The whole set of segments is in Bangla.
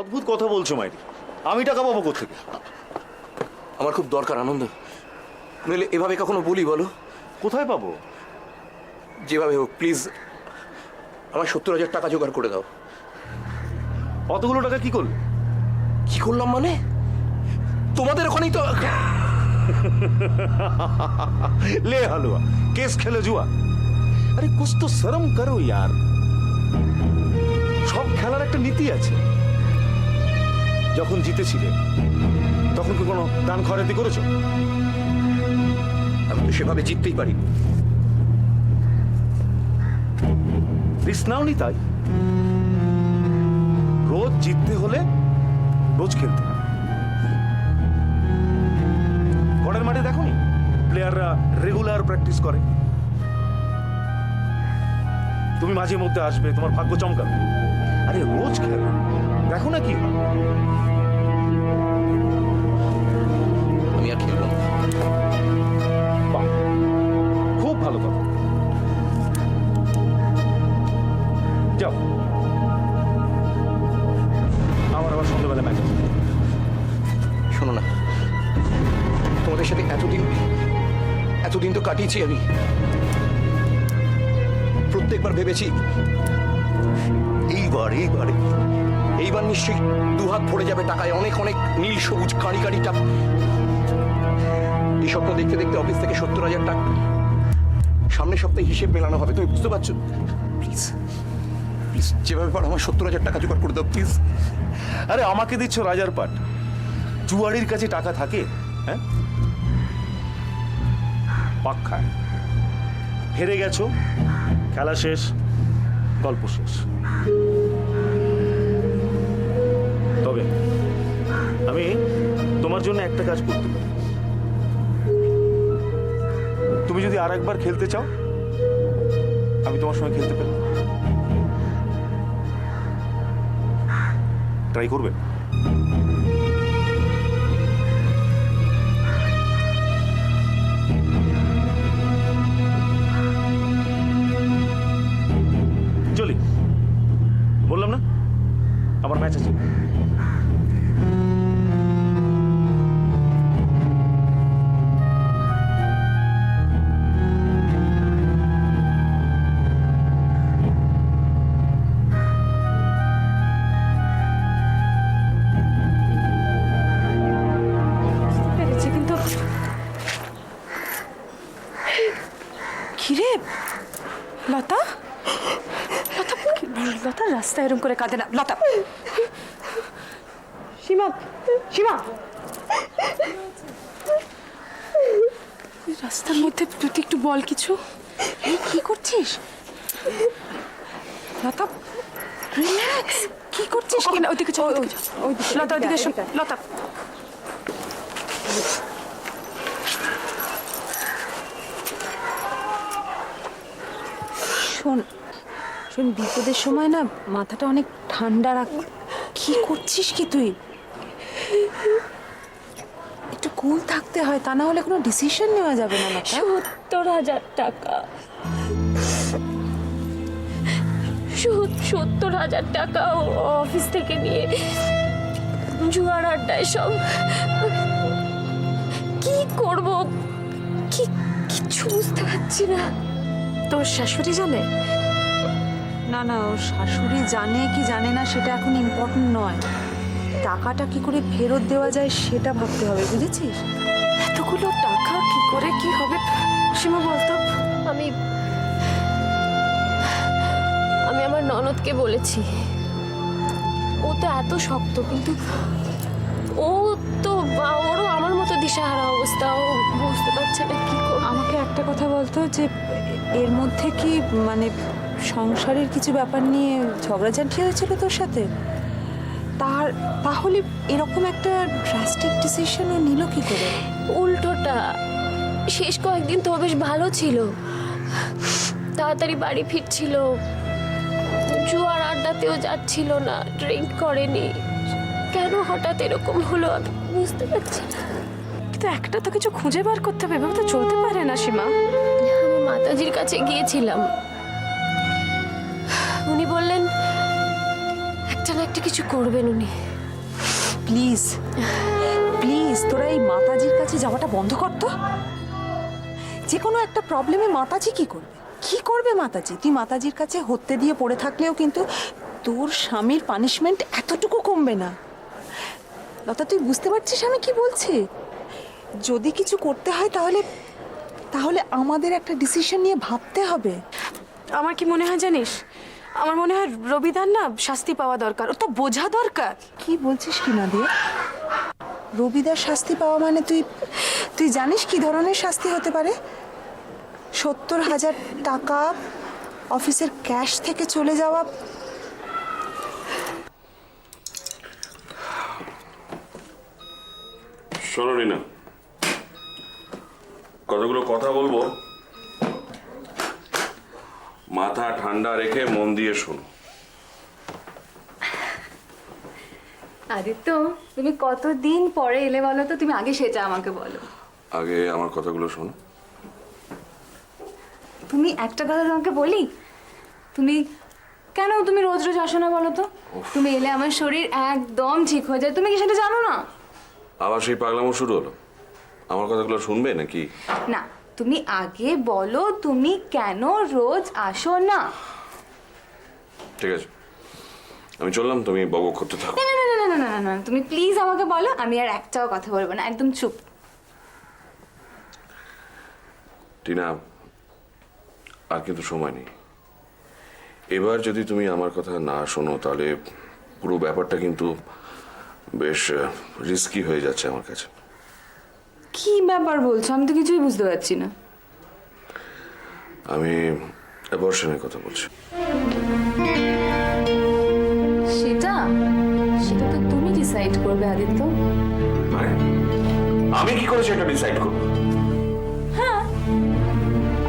অদ্ভুত কথা বলছো মাইরি। আমি টাকা পাবো কোত্থেকে? আমার খুব দরকার আনন্দ, নইলে এভাবে কখনো বলি বলো? কোথায় পাবো? যেভাবে হোক প্লিজ আমার 70,000 টাকা জোগাড় করে দাও। অতগুলো টাকা কি করলে? কি করলাম মানে? তোমাদের ওখানেই তো ले हलवा केस खेले जुआ। अरे कुछ तो शर्म करो यार। সব খেলার একটা নীতি আছে। যখন জিতেছিলে তখন কি কোনো দান খয়রাতি করেছো? আমি তো সেভাবে জিততেই পারি। রিস্ক নাওনি তাই। রোজ জিততে হলে রোজ খেলতে হবে। পরের মাঠে দেখোনি প্লেয়াররা রেগুলার প্র্যাকটিস করে। তুমি মাঝে মধ্যে আসবে, তোমার ভাগ্য চমকাবে। আরে রোজ খেলো, দেখো না কি হয়। আমি আর খেলবো না। বাহ, খুব ভালো কথা। যাও, আমার আবার সন্ধ্যাবেলা ম্যাচ আছে। শোনো না, তোমাদের সাথে এতদিন তো কাটিয়েছি আমি। প্রত্যেকবার ভেবেছি এইবার নিশ্চয়ই দুহাত ভরে যাবে টাকায়, অনেক অনেক নীল সবুজ কাঁড়ি কাঁড়ি টাকা। এই স্বপ্ন দেখতে দেখতে অফিস থেকে 70,000 টাকা সামনের সপ্তাহে হিসেব মেলানো হবে। তুমি বুঝতে পারছো? প্লিজ প্লিজ যেভাবে পারো আমার 70,000 টাকা জোগাড় করে দাও প্লিজ। আরে আমাকে দিচ্ছ রাজার পাট? জুয়াড়ির কাছে টাকা থাকে? হ্যাঁ, পাক্কা হেরে গেছো, খেলা শেষ, গল্প শেষ। তবে আমি তোমার জন্য একটা কাজ করতে পারি। তুমি যদি আর একবার খেলতে চাও, আমি তোমার সঙ্গে খেলতে পারি। ট্রাই করবে? চলি, বললাম না আমার ম্যাচ আছে। কিন্তু কিরে লতা, লতা রাস্তায় এরকম করে কাঁদে না। লতা, সীমা, সীমা, রাস্তার মধ্যে তুই একটু বল কিছু। এই কি করছিস লতা? রিল্যাক্স। কি করছিস? কিনা ওইদিকে চল, লতা ওইদিকে এসো। লতা, শোন শোন, বিপদের সময় না মাথাটা অনেক ঠান্ডা রাখ। কি করছিস কি তুই? একটু কুল থাকতে হয়, তা না হলে কোনো ডিসিশন নেওয়া যাবে না। 70,000 টাকা, 70,000 টাকা অফিস থেকে নিয়ে জুয়ার আড্ডায় সব। কি করব কিচ্ছু বুঝতে পারছি না। তোর শাশুড়ি জানে? না না, ওর শাশুড়ি জানে কি জানে না সেটা এখন ইম্পর্টেন্ট নয়। টাকাটা কি করে ফেরত দেওয়া যায় সেটা ভাবতে হবে, বুঝেছিস? এতগুলো টাকা কি করে কি হবে সীমা বলতো? আমি আমার ননদকে বলেছি। ও তো এত শক্ত, কিন্তু ও তো ওরও আমার মতো দিশাহারা অবস্থা। ও বুঝতে পারছে না কি করবে। আমাকে একটা কথা বলতো, যে এর মধ্যে কি মানে সংসারের কিছু ব্যাপার নিয়ে ঝগড়াঝাটি হয়েছিল তোর সাথে? তাহলে এরকম একটা ড্রাস্টিক ডিসিশন ও নিল কি করে? উল্টোটা, শেষ কয়েকদিন তো বেশ ভালো ছিল, তাড়াতাড়ি বাড়ি ফিরছিল, জুয়ার আড্ডাতেও যাচ্ছিল না, ড্রিঙ্ক করেনি। কেন হঠাৎ এরকম হলো আমি বুঝতে পারছি না। কিন্তু একটা তো কিছু খুঁজে বার করতে হবে, এভাবে তো চলতে পারে না সীমা। আমি মাতাজির কাছে গিয়েছিলাম, উনি বললেন একটা না একটা কিছু করবেন উনি। প্লিজ প্লিজ তোরা এই মাতাজির কাছে যাওয়াটা বন্ধ কর তো। যে কোনো একটা প্রবলেমে মাতাজি কি করবে? কি করবে মাতাজি? তুই মাতাজির কাছে হত্যে দিয়ে পড়ে থাকলেও কিন্তু তোর স্বামীর পানিশমেন্ট এতটুকু কমবে না। লতা, তুই বুঝতে পারছিস আমি কি বলছি? যদি কিছু করতে হয় তাহলে তাহলে আমাদের একটা ডিসিশন নিয়ে ভাবতে হবে। আমার কি মনে হয় জানিস, আমার মনে হয় রবিদার না শাস্তি পাওয়া দরকার, ও তো বোঝা দরকার। কি বলছিস কি না দিয়ে? রবিদার শাস্তি পাওয়া মানে তুই তুই জানিস কি ধরনের শাস্তি হতে পারে? 70,000 টাকা অফিসের ক্যাশ থেকে চলে যাওয়া। শোনো রিনা, কতগুলো কথা বলবো, মাথা ঠান্ডা রেখে মন দিয়ে শোনো। আদিত্য, তুমি কতদিন পরে এলে বলো তো? তুমি আগে সেটা আমাকে বলো। আগে আমার কথাগুলো শোনো। তুমি একটা কথা তোমাকে বলি, তুমি কেন তুমি রোজ রোজ আসো না বলো তো? তুমি এলে আমার শরীর একদম ঠিক হয়ে যায়। তুমি কি সেটা জানো না? আবার সেই পাগলামো শুরু হলো। আমার কথাগুলো শুনবে নাকি? না, তুমি আগে বলো তুমি কেন রোজ আসো না। ঠিক আছে, আমি চললাম, তুমি বক করতে থাকো। না না না না না না না না, তুমি প্লিজ আমাকে বলো, আমি আর একটাও কথা বলবো না, একদম চুপ। টিনা, আর কিন্তু সময় নেই। এবার যদি তুমি আমার কথা না শোনো তাহলে পুরো ব্যাপারটা কিন্তু বেশ রিস্কি হয়ে যাচ্ছে আমার কাছে। কি ব্যাপার বলছো? আমি তো কিছুই বুঝতে পারছি না। আমি অ্যাবর্শনের কথা বলছি। সেটা সেটা তো তুমি ডিসাইড করবে আদিত্য। মানে আমি কি করে সেটা ডিসাইড করবো?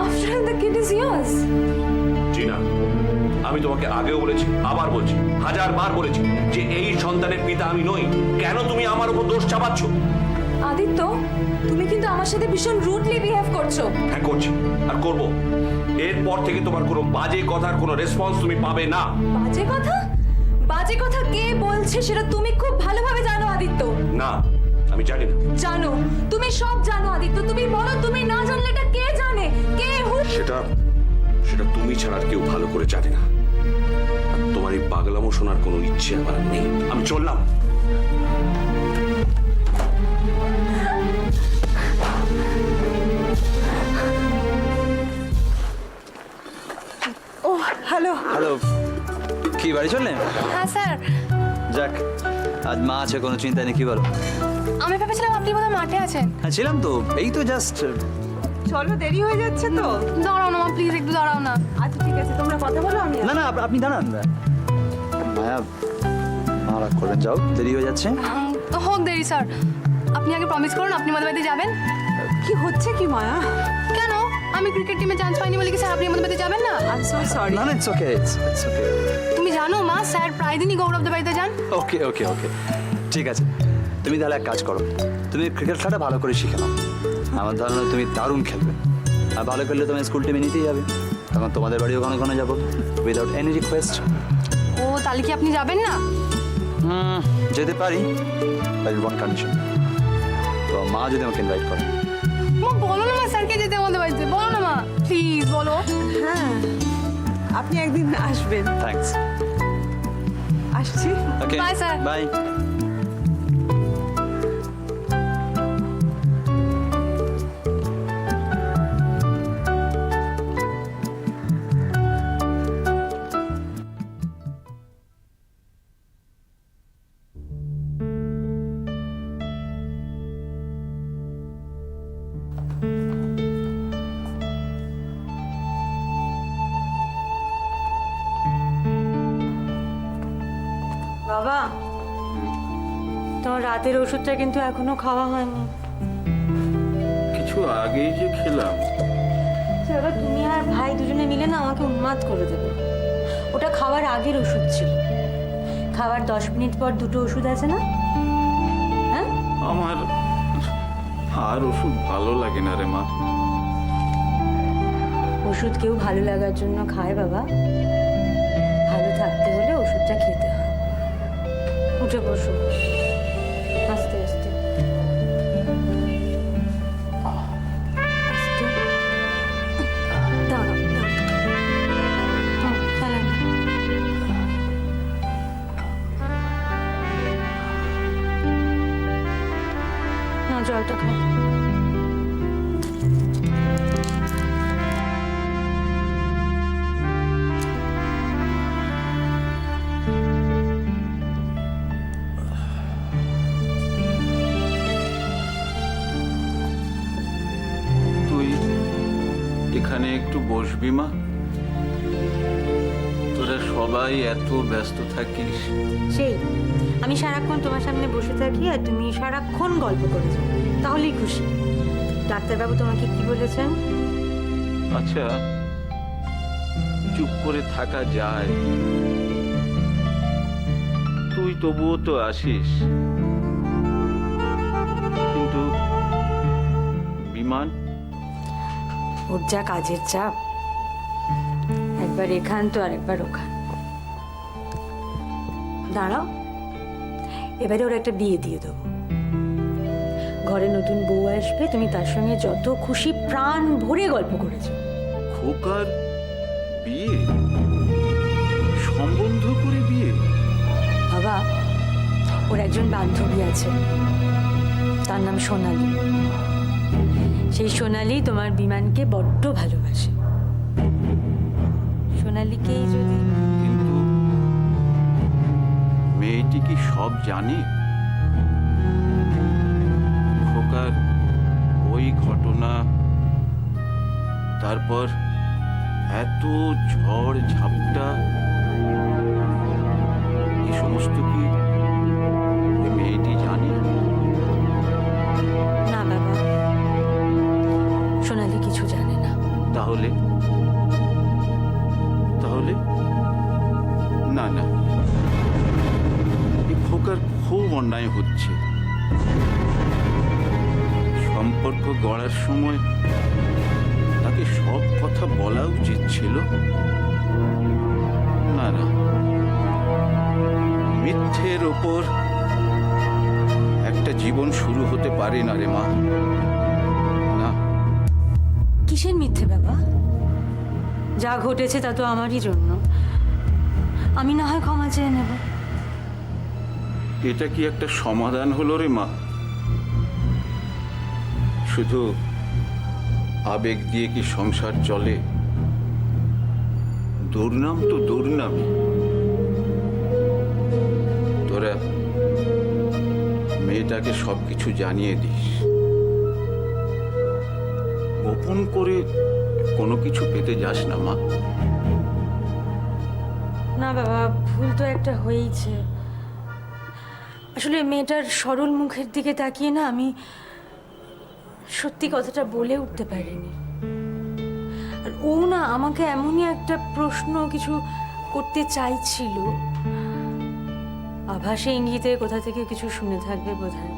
After all, the kid is yours. Tina, আমি তোমাকে আগেও বলেছি, আবার বলছি, 1000 বার বলেছি যে এই সন্তানের পিতা আমি নই। কেন তুমি আমার উপর দোষ চাপাচ্ছ? আদিত্য, তুমি কিন্তু আমার সাথে ভীষণ রুডলি বিহেভ করছো। হ্যাঁ, করছি আর করব। এরপর থেকে তোমার কোনো বাজে কথার কোনো রেসপন্স তুমি পাবে না। বাজে কথা? বাজে কথা কে বলছে সেটা তুমি খুব ভালোভাবে জানো আদিত্য। না, আমি জানি না। জানো, তুমি সব জানো আদিত্য। তুমি বলো, তুমি না জানলে এটা কে জানে? কে সেটা সেটা তুমি ছাড়া আর কেউ ভালো করে জানে না। আর তোমার এই পাগলামো শোনার কোনো ইচ্ছে আমার আর নেই। আমি চললাম। ও হ্যালো। হ্যালো, কি বাড়ি চললেন? হ্যাঁ স্যার, যাক, আজ মা আছে, কোনো চিন্তা নেই। কি বলো? আমি ভেবেছিলাম আপনি বোধহয় মাঠে আছেন। হ্যাঁ ছিলাম তো, এই তো জাস্ট। চলো, দেরি হয়ে যাচ্ছে তো। দাঁড়াও না মা, প্লিজ একটু দাঁড়াও না। আচ্ছা ঠিক আছে, তোমরা কথা বলো, আমি না না, আপনি দাঁড়ান। মায়া, মা রাগ করবেন, যাও, দেরি হয়ে যাচ্ছে। হোক দেরি স্যার, আপনি আগে প্রমিস করুন আপনি আমাদের বাড়িতে যাবেন। কি হচ্ছে কি মায়া? কেন? আমি ক্রিকেট টিমে চান্স পাইনি বলে কি স্যার আপনি আমাদের বাড়িতে যাবেন না? I am so sorry. না না, ইটস ওকে, ইটস ওকে। তুমি জানো মা, স্যার প্রায় দিনই গৌরবদের বাড়িতে যান। ওকে ওকে ওকে, ঠিক আছে। তুমি তাহলে এক কাজ করো, তুমি ক্রিকেট খেলাটা ভালো করে শিখে নাও। আমার ধারণা তুমি দারুণ খেলবে, আর ভালো খেললে তোমার স্কুল টিমে নিতেই যাবে। তখন তোমাদের বাড়িও ঘন ঘন যাবো, উইদাউট এনি রিকোয়েস্ট। ও তাহলে কি আপনি যাবেন না? যেতে পারি, বাট ওয়ান কন্ডিশন। তো মা যদি আমাকে ইনভাইট করে। মা বলো না মা, স্যারকে যেতে আমাদের বাড়িতে বলো না মা, প্লিজ বলো। হ্যাঁ, আপনি একদিন আসবেন। থ্যাঙ্কস। আসছি। ওকে, Bye, sir. বাই। বাবা, তোমার রাতের ওষুধটা কিন্তু এখনো খাওয়া হয়নি। কিছু আগেই যে খেলাম। বাবা, তুমি আর ভাই দুজনে মিলে না আমাকে উন্মাদ করে দেবে। ওটা খাওয়ার আগের ওষুধ ছিল। খাওয়ার 10 মিনিট পর দুটো ওষুধ আছে না? হ্যাঁ, আমার আর ওষুধ ভালো লাগে না রে মা। ওষুধ কেউ ভালো লাগার জন্য খায় বাবা। ভালো থাকতে হলে ওষুধটা খেতে হয়। উঠে বসো, আস্তে আস্তে আস্তে। দাঁড়াও, চালান। না, জলটা খাও। তুই এখানে একটু বসবি মা? তোরা সবাই এত ব্যস্ত থাকিস। সেই আমি সারাক্ষণ তোমার সামনে বসে থাকি আর তুমি সারাক্ষণ গল্প করেছো, তাহলেই খুশি। ডাক্তারবাবু তোমাকে কি বলেছেন? আচ্ছা, চুপ করে থাকা যায়? তুই তবুও তো আসিস, কিন্তু বিমান? ওর যা কাজের চাপ, একবার এখান তো আরেকবার ওখান। দাঁড়াও, এবারে ওর একটা বিয়ে দিয়ে দেবো। ঘরে নতুন বউ আসবে, তুমি তার সঙ্গে যত খুশি প্রাণ ভরে গল্প করেছো। খোকার বিয়ে? সম্বন্ধ করে বিয়ে? বাবা, ওর একজন বান্ধবী আছে, তার নাম সোনালি। সেই সোনালি তোমার বিমানকে বড্ড ভালোবাসে। সোনালিকেই যদি... কিন্তু মেয়েটি কি সব জানে? খোকার ওই ঘটনা, তারপর এত ঝড় ঝাপটা, এই সমস্ত কি ওই মেয়েটি জানে? না বাবা, সোনালি কিছু জানে না। তাহলে তাহলে না না, এই খোকার খুব অন্যায় হচ্ছে। সম্পর্ক গড়ার সময় তাকে সব কথা বলা উচিত ছিল। না না, মিথ্যের ওপর একটা জীবন শুরু হতে পারে না রে মা। না। কিসের মিথ্যে বাবা? যা ঘটেছে তা তো আমারই জন্য। আমি না হয় ক্ষমা চেয়ে নেব। এটা কি একটা সমাধান হলো রে মা? শুধু আবেগ দিয়ে কি সংসার চলে? দুর্নাম তো দুর্নামই। তোরা মেয়েটাকে সবকিছু জানিয়ে দিস, গোপন করে কোনো কিছু পেতে যাস না মা। না বাবা, ভুল তো একটা হয়েইছে। আসলে মেয়েটার সরল মুখের দিকে তাকিয়ে না আমি সত্যি কথাটা বলে উঠতে পারিনি। আর ও না আমাকে এমনই একটা প্রশ্ন কিছু করতে চাইছিল, আভাসে ইঙ্গিতে কোথা থেকে কিছু শুনে থাকবে বোধহয়।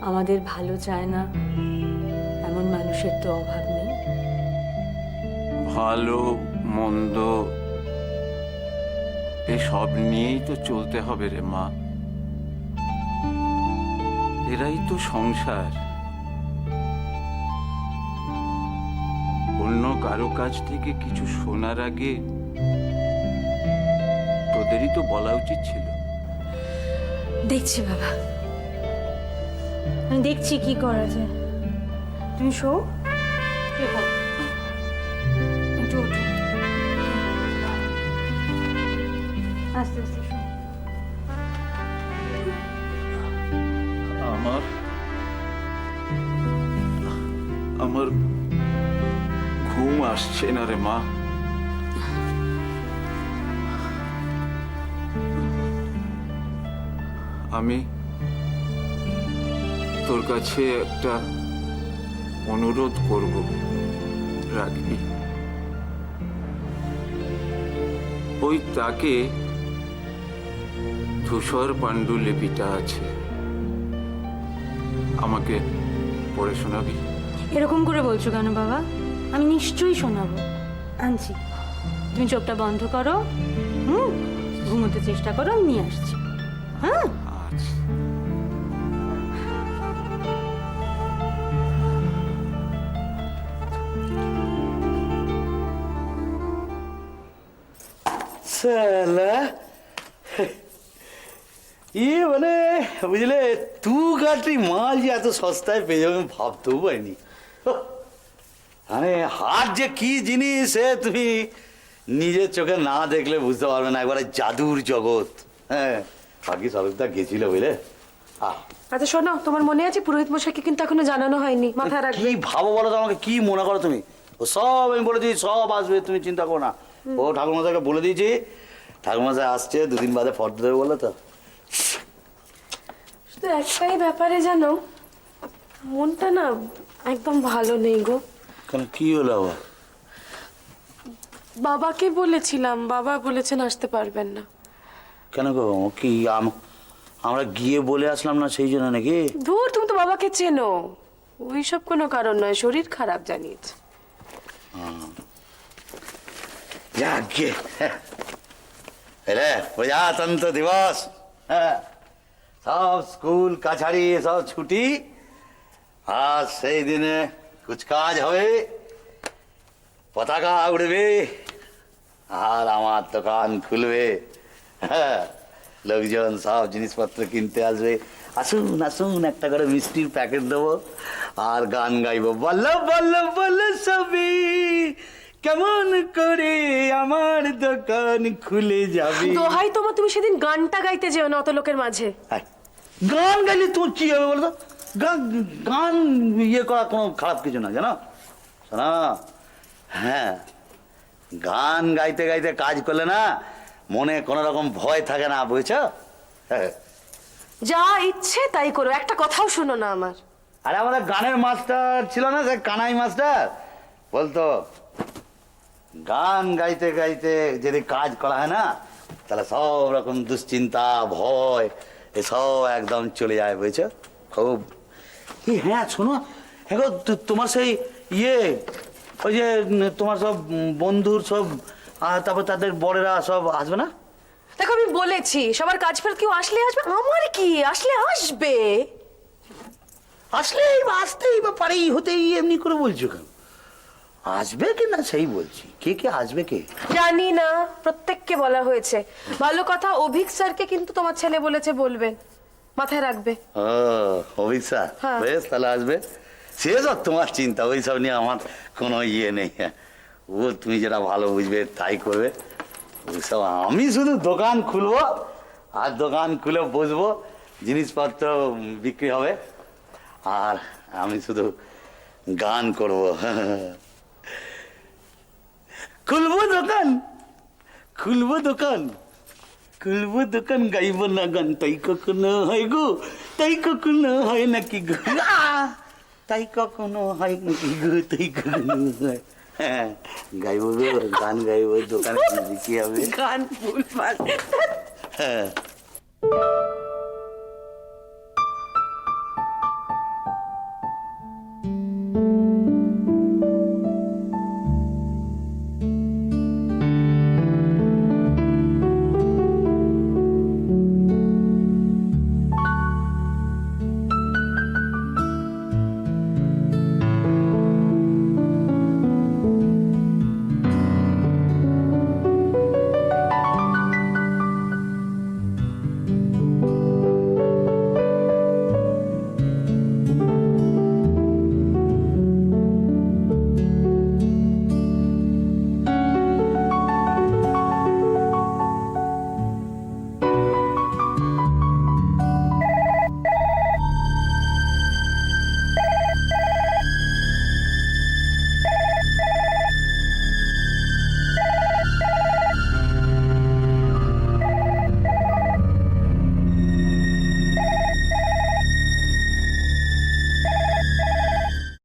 আমাদের ভালো চায় না এমন মানুষের তো অভাব নেই। ভালো মন্দ এসব নিয়েই তো চলতে হবে রে মা। এরাই তো সংসার। অন্য কারো কাছ থেকে কিছু শোনার আগে তোদেরই তো বলা উচিত ছিল। দেখছি বাবা, আমি দেখছি কি করা যায়। তুমি শো, একটু ওঠো, আস্তে আস্তে শো। আমার ঘুম আসছে না রে মা। আমি তোর কাছে একটা অনুরোধ করব, রাখবি? ওই তাকে ধূসর পাণ্ডুলিপিটা আছে, আমাকে পড়ে শোনাবি? এরকম করে বলছো কেন বাবা? আমি নিশ্চয়ই শোনাবো, আনছি। তুমি চোখটা বন্ধ করো। ঘুমোতে চেষ্টা করো, আমি নিয়ে আসছি। হ্যাঁ, साला ये মানে বুঝলে তু গাটি মাল যে এত সস্তায় পেয়ে যাবে আমি ভাবতেও পারিনি। মানে হাট যে কি জিনিস সে তুমি নিজের চোখে না দেখলে বুঝতে পারবে না, একবারে জাদুর জগৎ। হ্যাঁ, বাকি সরবদা গেছিল বুঝলে। আচ্ছা শোনো, তোমার মনে আছে পুরোহিত মশাইকে কিন্তু এখনো জানানো হয়নি, মাথায় কি রাখবে। ভাবো বলো তো, আমাকে কি মনে করো তুমি? ও সব আমি বলে দিয়েছি, সব আসবে, তুমি চিন্তা করো না। ও ঠাকুরমশাইকে বলে দিয়েছি, ঠাকুরমশাই আসছে, দুদিন বাদে ফটো দেবে বলে তো। শুধু একটাই ব্যাপারে জানো, মনটা না একদম ভালো নেই গো। কেন, কি হলো আবার? বাবাকে বলেছিলাম, বাবা বলেছেন আসতে পারবেন না। কেন গো, কি আমরা গিয়ে বলে আসলাম না সেই জন্য নাকি? দূর, তুমি তো বাবাকে চেনো, ওইসব কোনো কারণ নয়, শরীর খারাপ জানিয়েছে। যাকে এলে প্রজাতন্ত্র দিবস, হ্যাঁ, সব স্কুল কাছারি সব ছুটি, আর সেই দিনে কুচকাজ হবে, পতাকা উড়বে, আর আমার দোকান খুলবে। হ্যাঁ, লোকজন সব জিনিসপত্র কিনতে আসবে। আসুন আসুন, একটা করে মিষ্টির প্যাকেট দেবো, আর গান গাইবো, বল্লভ বল্লভ বল্লভ সবই কেমন করে আমার দোকান খুলে যাবে। দোহাই তোমার, তুমি সেদিন গানটা গাইতে যেও না অত লোকের মাঝে। হ্যাঁ, গান গাইলে তোমার কি হবে বলো তো? গান ইয়ে করা কোনো খারাপ কিছু না, জানো শোনা। হ্যাঁ, গান গাইতে গাইতে কাজ করলে না মনে কোনো রকম ভয় থাকে না, বুঝছো? হ্যাঁ, যা ইচ্ছে তাই করো, একটা কথাও শোনো না আমার। আরে আমাদের গানের মাস্টার ছিল না, সে কানাই মাস্টার, বলতো গান গাইতে গাইতে যদি কাজ করা হয় না, তাহলে সব রকম দুশ্চিন্তা ভয় এসব একদম চলে যায়, বুঝছো? খুব। হ্যাঁ শোনো, হ্যাঁ গো, তোমার সেই ইয়ে ওই যে তোমার সব বন্ধুর সব, আর তারপর তাদের বড়েরা সব আসবে না? দেখো আমি বলেছি, সবার কাজ ফের কেউ আসলে আসবে, আমার কি, আসলে আসবে। আসলেই বা আসতেই বা পারেই হতেই এমনি করে বলছো কেন? আসবে কি না সেই বলছি, কে কে আসবে কে? জানি না, প্রত্যেককে বলা হয়েছে। ভালো কথা, অভিক স্যারকে কিন্তু তোমার ছেলে বলেছে বলবেন, মাথায় রাখবে। ও অভিক স্যার, হ্যাঁ। বেশ, তাহলে আসবে। সে সব তোমার চিন্তা, ওই সব নিয়ে আমার কোনো ইয়ে নেই। ও তুমি যেটা ভালো বুঝবে তাই করবে। ওইসব আমি শুধু দোকান খুলবো, আর দোকান খুলে বসবো, জিনিসপত্র বিক্রি হবে, আর আমি শুধু গান করবো। খুলবো দোকান, খুলবো দোকান, খুলবো দোকান, গাইব না গান, তাই কখনো হয় গো, তাই কখনো হয় নাকি গো, তাই কখনো হয় নাকি গো, তাই কখনো হয়। হ্যাঁ, গাইব গো, গান গাইব, দোকান বিক্রি হবে। গান ভুলভাল। হ্যাঁ।